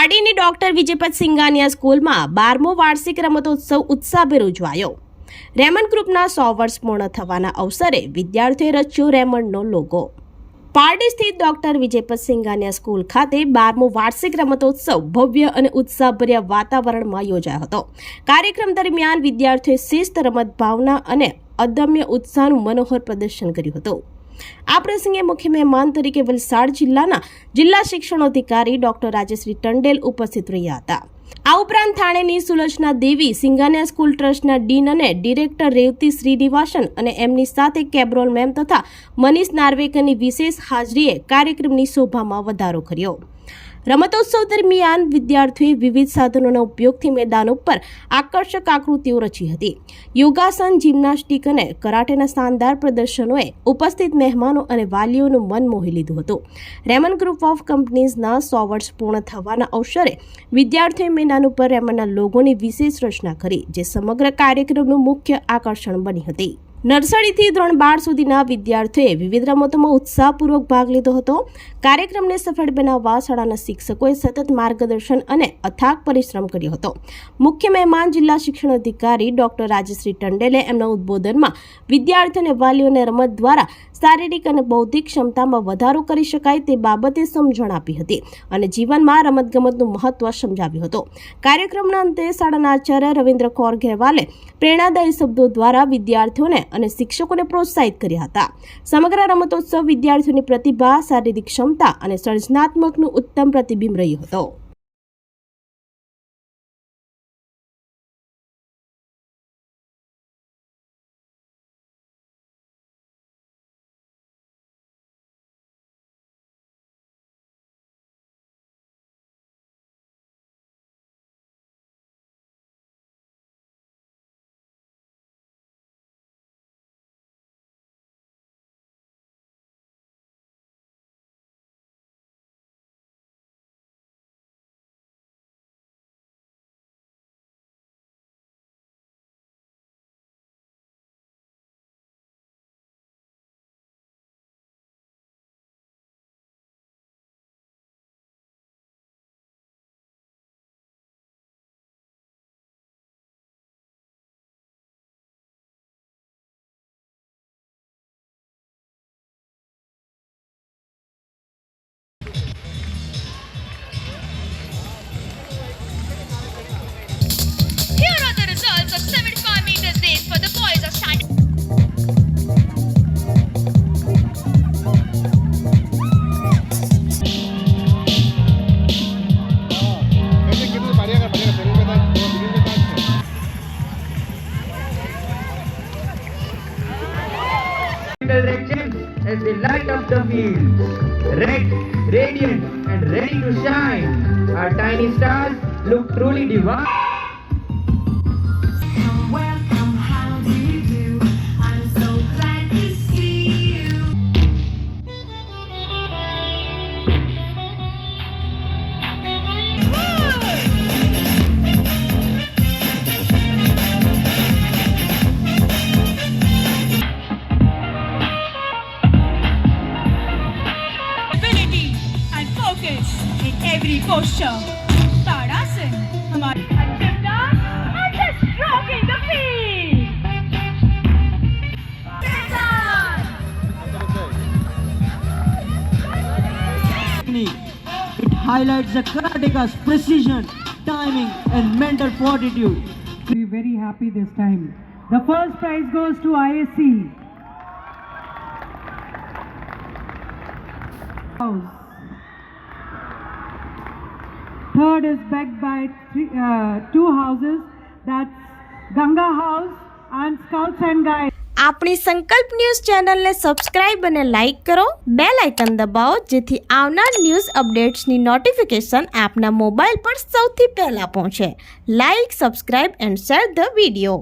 પાડીની doctor વિજયપત Singhania સ્કૂલમાં 12મો વાર્ષિક રમતોત્સવ ઉત્સાહભેર ઉજવાયો। રેમન્ડ ગ્રુપના 100 વર્ષ પૂર્ણ થવાના અવસરે વિદ્યાર્થીઓએ રચ્યો રેમન્ડનો લોગો। પારડી સ્થિત ડોક્ટર વિજયપત સિંઘાનિયા સ્કૂલ ખાતે 12મો વાર્ષિક રમતોત્સવ ભવ્ય અને ઉત્સાહભર્યા વાતાવરણમાં યોજાયો હતો। કાર્યક્રમ દરમિયાન વિદ્યાર્થીઓએ શિસ્ત, રમત ભાવના અને અદમ્ય ઉત્સાહનું મનોહર પ્રદર્શન કર્યું હતું। આ પ્રસંગે મુખ્ય મહેમાન તરીકે વલસાડ જિલ્લાના જિલ્લા શિક્ષણાધિકારી ડોક્ટર રાજેશ્રી ટંડેલ ઉપસ્થિત રહ્યા હતા। આ ઉપરાંત થાણેની સુલોચના દેવી, સિંઘાનિયા સ્કૂલ ટ્રસ્ટના ડીન અને ડિરેક્ટર રેવતી શ્રીનિવાસન અને એમની સાથે કેબ્રોલ મેમ તથા મનીષ નાર્વેકરની વિશેષ હાજરીએ કાર્યક્રમની શોભામાં વધારો કર્યો। રમતોત્સવ દરમિયાન વિદ્યાર્થીઓએ વિવિધ સાધનોના ઉપયોગથી મેદાન ઉપર આકર્ષક આકૃતિઓ રચી હતી। યોગાસન, જિમ્નાસ્ટિક અને કરાટેના શાનદાર પ્રદર્શનોએ ઉપસ્થિત મહેમાનો અને વાલીઓનું મન મોહી લીધું હતું। રેમન્ડ ગ્રુપ ઓફ કંપનીઝના 100 વર્ષ પૂર્ણ થવાના અવસરે વિદ્યાર્થીઓએ મેદાન ઉપર રેમન્ડના લોગોની વિશેષ રચના કરી, જે સમગ્ર કાર્યક્રમનું મુખ્ય આકર્ષણ બની હતી। નર્સરીથી ધોરણ 12 સુધીના વિદ્યાર્થીઓએ વિવિધ રમતોમાં ઉત્સાહપૂર્વક ભાગ લીધો હતો। કાર્યક્રમને સફળ બનાવવા શાળાના શિક્ષકોએ સતત માર્ગદર્શન અને અથાગ પરિશ્રમ કર્યો હતો। મુખ્ય મહેમાન જિલ્લા શિક્ષણાધિકારી ડોક્ટર રાજેશ્રી ટંડેલે એમના ઉદ્બોધનમાં વિદ્યાર્થીઓ અને વાલીઓને રમત દ્વારા શારીરિક અને બૌદ્ધિક ક્ષમતામાં વધારો કરી શકાય તે બાબતે સમજણ આપી હતી અને જીવનમાં રમતગમતનું મહત્વ સમજાવ્યું હતું। કાર્યક્રમના અંતે શાળાના આચાર્ય રવિન્દ્ર કૌર ઘેરવાલે પ્રેરણાદાયી શબ્દો દ્વારા વિદ્યાર્થીઓને અને શિક્ષકોને પ્રોત્સાહિત કર્યા હતા। સમગ્ર રમતોત્સવ વિદ્યાર્થીઓની પ્રતિભા, શારીરિક ક્ષમતા અને સર્જનાત્મકનું ઉત્તમ પ્રતિબિંબ રહ્યો હતો। Of 75 meters race for the boys of standing. As they light up the field, red, radiant and ready to shine, our tiny stars look truly divine. In every posture, Tadasan, हमारी Anjana and just rocking the field. It highlights the karateka's precision, timing, and mental fortitude. We're very happy this time. The first prize goes to ISC. Third is backed by two houses, that's Ganga House and Scouts and Guides. આપણી સંકલ્પ news ચેનલને subscribe અને like કરો, bell icon દબાવો જેથી આવનાર news અપડેટ્સની notification આપના mobile પર સૌથી પહેલા પહોંચે। Like, subscribe and share the video.